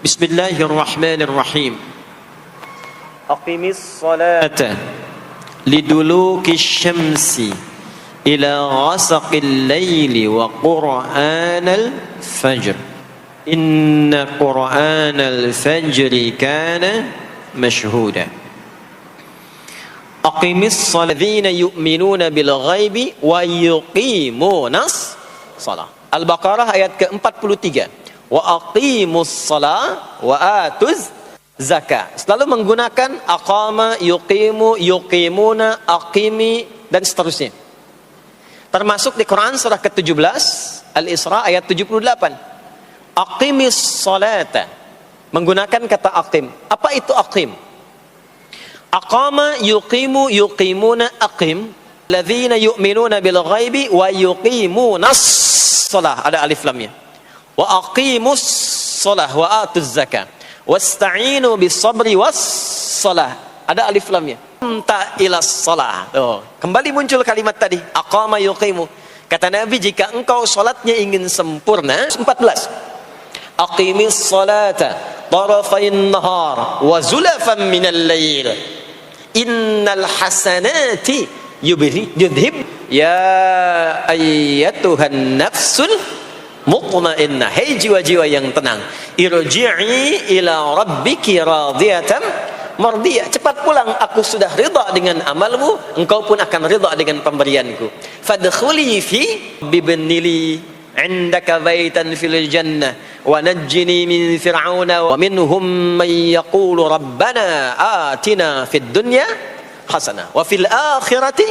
Bismillahirrahmanirrahim. Aqimis salata liduluki syamsi ila ghasaqil laili wa qur'anal fajr. Inna qur'anal fajri kana mashhuda. Aqimis saladzina yu'minuna bil ghaibi wa yuqimunas salah. Al-Baqarah ayat ke-43. Wa aqimus salah wa atuz zakah. Selalu menggunakan aqama, yuqimu, yuqimuna, aqimi dan seterusnya. Termasuk di Quran surah ke-17 Al-Isra ayat 78. Aqimis salata. Menggunakan kata aqim. Apa itu aqim? Aqama, yuqimu, yuqimuna, aqim. Alladzina yu'minuna bil ghaibi wa yuqimunas salah. Ada alif lamnya. Wa aqimus salah wa atuz zakah wasta'inu bis sabri was salah. Ada alif lamnya. Ta ilas salah. Kembali muncul kalimat tadi, aqama yuqimu. Kata Nabi, jika engkau salatnya ingin sempurna, 14. Aqimis salata tarafayn nahar wa zulafan minal lail. Innal hasanati yudhib ya ayyatuhan nafsul mutmainnah. Hei jiwa-jiwa yang tenang, irji'i ila rabbiki radiyatan mardiyah. Cepat pulang, aku sudah ridha dengan amalmu, engkau pun akan ridha dengan pemberianku. Fadkhuli fi bibnili indaka baitan fil jannah wa najjini min fir'auna wa minhum man yaqulu rabbana atina fid dunya hasanah wa fil akhirati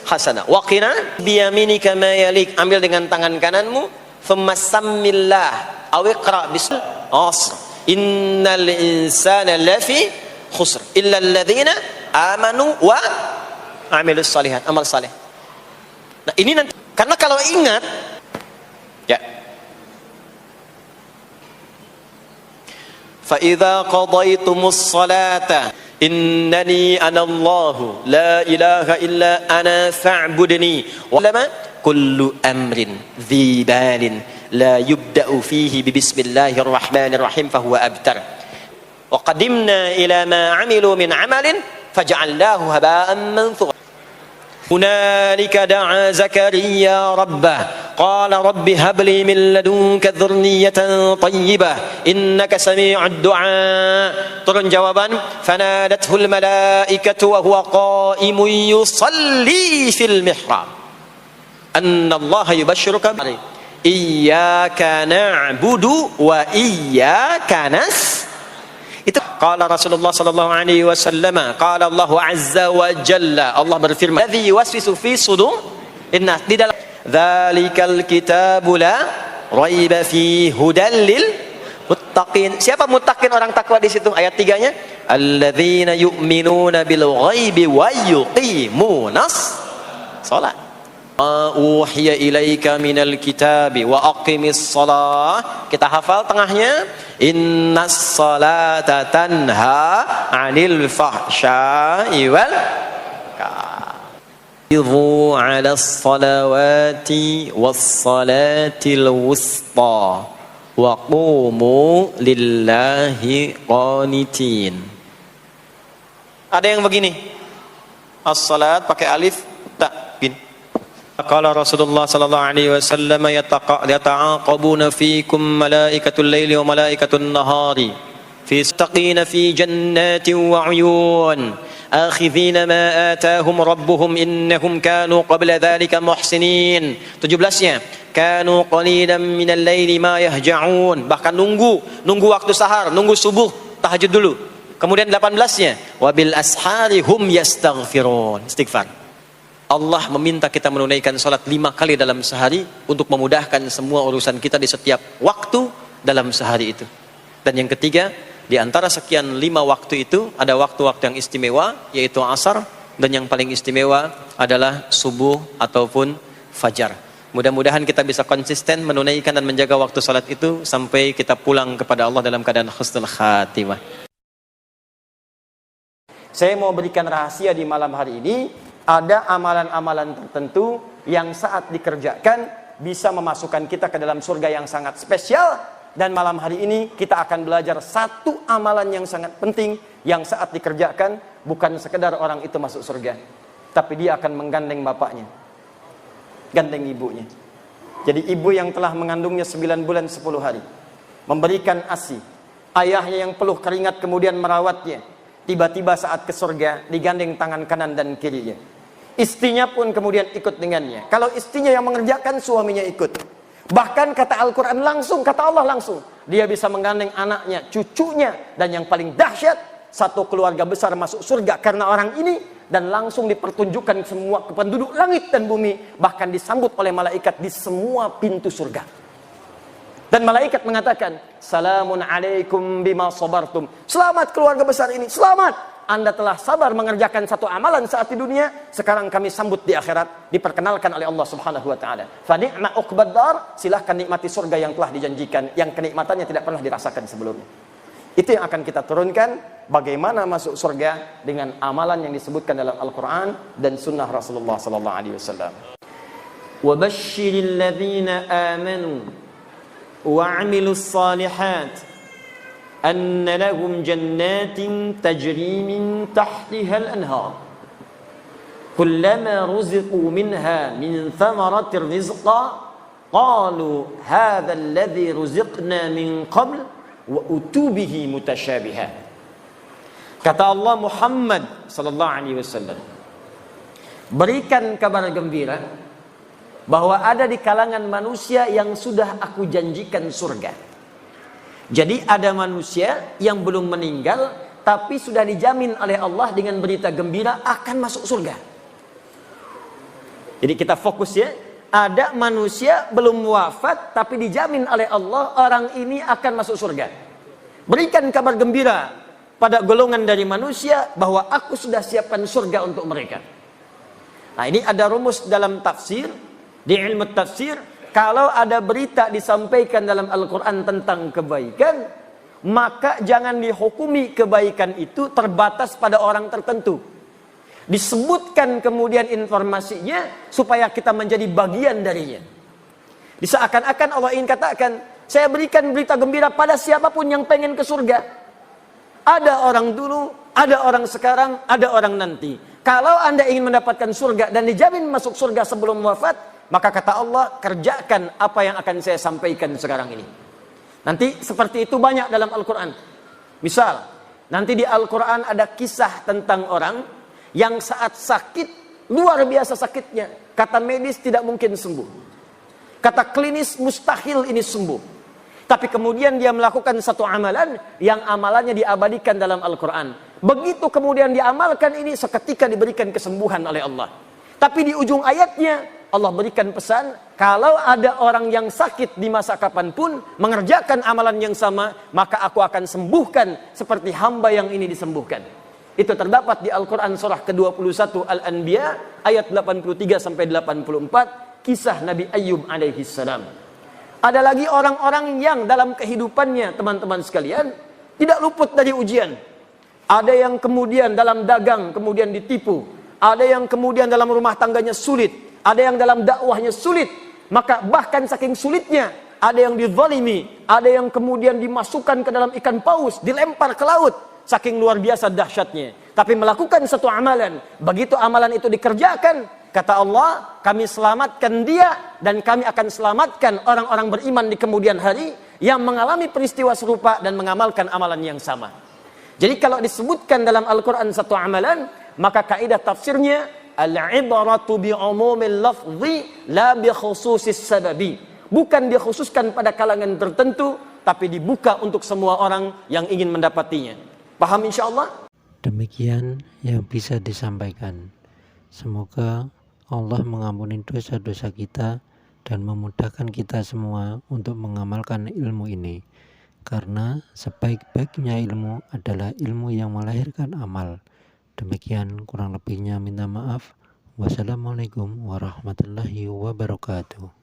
hasanah wa qina biyaminika ma yalik. Ambil dengan tangan kananmu, thumma sammillah aw iqra bismil asr innal insana lafi khusr illa alladhina amanu wa amilus salihat. Amal saleh. Nah ini nanti, karena kalau ingat ya, fa idza qadaytumus salata innani anallahu la ilaha illa ana fa'budni wa lama kullu amrin dhi balin la yubda'u fihi bi bismillahirrahmanirrahim fahuwa abtar wa qadimna ila ma 'amilu min 'amalin faj'alnahu haba'an manthura. Hunalika da'a Zakariya rabbah qala rabbi habli min ladunka dhurriyyatan tayyibah innaka sami'ud du'a. Turun jawaban, fanadathul malaikatu wa huwa qa'imun yusalli fil mihrab anna Allah yubashshiruka bi iyyaka na'budu wa iyyaka itu qala Rasulullah sallallahu alaihi wasallam, qala Allah azza wa jalla, Allah berfirman, alladzi yuwaswisu fi sudur innas, di dalam dzalikal kitabu la raiba fi hudal lil muttaqin. Siapa muttaqin, orang takwa di situ? Ayat 3-nya, alladzina yu'minuna bil ghaibi wa yuqimunas shalah. Uhiya ilaika minal kitabi wa aqimis salah. Kita hafal tengahnya, innas salata tanha 'anil fahsya'i wal idhu 'alas salawati was salatil wusta wa qumu lillahi qanitin. Ada yang begini, as-salat pakai alif ta bin. Qala Rasulullah sallallahu alaihi wasallam, yata'aqabuna fikum malaikatul laili wa malaikatun nahari fi istaqina fi jannatin wa 'uyun akhidhina ma atahum rabbuhum innahum kanu qabla dhalika muhsinin. 17-nya, kanu qalilan minal laili ma yahja'un. Bahkan nunggu waktu sahar, nunggu subuh, tahajud dulu. Kemudian 18-nya, wabil ashari hum yastaghfirun. Istighfar. Allah meminta kita menunaikan salat 5 kali dalam sehari untuk memudahkan semua urusan kita di setiap waktu dalam sehari itu. Dan yang ketiga, di antara sekian 5 waktu itu ada waktu-waktu yang istimewa, yaitu asar, dan yang paling istimewa adalah subuh ataupun fajar. Mudah-mudahan kita bisa konsisten menunaikan dan menjaga waktu salat itu sampai kita pulang kepada Allah dalam keadaan husnul khatimah. Saya mau berikan rahasia di malam hari ini. Ada amalan-amalan tertentu yang saat dikerjakan bisa memasukkan kita ke dalam surga yang sangat spesial, Dan malam hari ini kita akan belajar satu amalan yang sangat penting, yang saat dikerjakan bukan sekedar orang itu masuk surga, tapi dia akan menggandeng bapaknya, gandeng ibunya. Jadi ibu yang telah mengandungnya 9 bulan 10 hari, memberikan ASI, ayahnya yang peluh keringat kemudian merawatnya, tiba-tiba saat ke surga digandeng tangan kanan dan kirinya. Istrinya pun kemudian ikut dengannya. Kalau istrinya yang mengerjakan, suaminya ikut. Bahkan kata Al-Quran langsung, kata Allah langsung, dia bisa menggandeng anaknya, cucunya, dan yang paling dahsyat, satu keluarga besar masuk surga karena orang ini, dan langsung dipertunjukkan semua ke penduduk langit dan bumi, bahkan disambut oleh malaikat di semua pintu surga. Dan malaikat mengatakan, salamun alaikum bima sabartum. Selamat keluarga besar ini, selamat. Anda telah sabar mengerjakan satu amalan saat di dunia, sekarang kami sambut di akhirat, diperkenalkan oleh Allah Subhanahu wa taala. Fa ni'ma uqbad dar, silahkan nikmati surga yang telah dijanjikan, yang kenikmatannya tidak pernah dirasakan sebelumnya. Itu yang akan kita turunkan, bagaimana masuk surga dengan amalan yang disebutkan dalam Al-Qur'an dan sunnah Rasulullah sallallahu alaihi wasallam. Wa basyiril ladzina amanu wa 'amilus shalihat أن لهم جنات تجري من تحتها الأنهار كلما رزقوا منها من ثمرة رزقا قالوا هذا الذي رزقنا من قبل وأتوا به متشابها. Kata Allah Muhammad sallallahu alaihi wasallam, berikan kabar gembira bahwa ada di kalangan manusia yang sudah aku janjikan surga. Jadi ada manusia yang belum meninggal, tapi sudah dijamin oleh Allah dengan berita gembira akan masuk surga. Jadi kita fokus ya, ada manusia belum wafat, tapi dijamin oleh Allah orang ini akan masuk surga. Berikan kabar gembira pada golongan dari manusia bahwa aku sudah siapkan surga untuk mereka. Nah ini ada rumus dalam tafsir, di ilmu tafsir. Kalau ada berita disampaikan dalam Al-Quran tentang kebaikan, maka jangan dihukumi kebaikan itu terbatas pada orang tertentu. Disebutkan kemudian informasinya supaya kita menjadi bagian darinya. Seakan-akan Allah ingin katakan, saya berikan berita gembira pada siapapun yang pengen ke surga. Ada orang dulu, ada orang sekarang, ada orang nanti. Kalau Anda ingin mendapatkan surga dan dijamin masuk surga sebelum wafat, maka kata Allah, kerjakan apa yang akan saya sampaikan sekarang ini. Nanti seperti itu banyak dalam Al-Quran. Misal, nanti di Al-Quran ada kisah tentang orang yang saat sakit, luar biasa sakitnya. Kata medis tidak mungkin sembuh. Kata klinis mustahil ini sembuh. Tapi kemudian dia melakukan satu amalan yang amalannya diabadikan dalam Al-Quran. Begitu kemudian diamalkan ini, seketika diberikan kesembuhan oleh Allah. Tapi di ujung ayatnya, Allah berikan pesan, kalau ada orang yang sakit di masa kapanpun, mengerjakan amalan yang sama, maka aku akan sembuhkan seperti hamba yang ini disembuhkan. Itu terdapat di Al-Quran surah ke-21 Al-Anbiya, ayat 83-84, kisah Nabi Ayyub alaihi salam. Ada lagi orang-orang yang dalam kehidupannya, teman-teman sekalian, tidak luput dari ujian. Ada yang kemudian dalam dagang, kemudian ditipu. Ada yang kemudian dalam rumah tangganya sulit. Ada yang dalam dakwahnya sulit, maka bahkan saking sulitnya, ada yang dizalimi, ada yang kemudian dimasukkan ke dalam ikan paus, dilempar ke laut, saking luar biasa dahsyatnya. Tapi melakukan satu amalan, begitu amalan itu dikerjakan, kata Allah, kami selamatkan dia, dan kami akan selamatkan orang-orang beriman di kemudian hari, yang mengalami peristiwa serupa dan mengamalkan amalan yang sama. Jadi kalau disebutkan dalam Al-Quran satu amalan, maka kaidah tafsirnya, al-ibaratu bi'umumil lafzi la bi khususis sababi. Bukan dikhususkan pada kalangan tertentu, tapi dibuka untuk semua orang yang ingin mendapatinya. Paham insyaallah? Demikian yang bisa disampaikan. Semoga Allah mengampuni dosa-dosa kita dan memudahkan kita semua untuk mengamalkan ilmu ini. Karena sebaik-baiknya ilmu adalah ilmu yang melahirkan amal. Demikian kurang lebihnya minta maaf. Wassalamualaikum warahmatullahi wabarakatuh.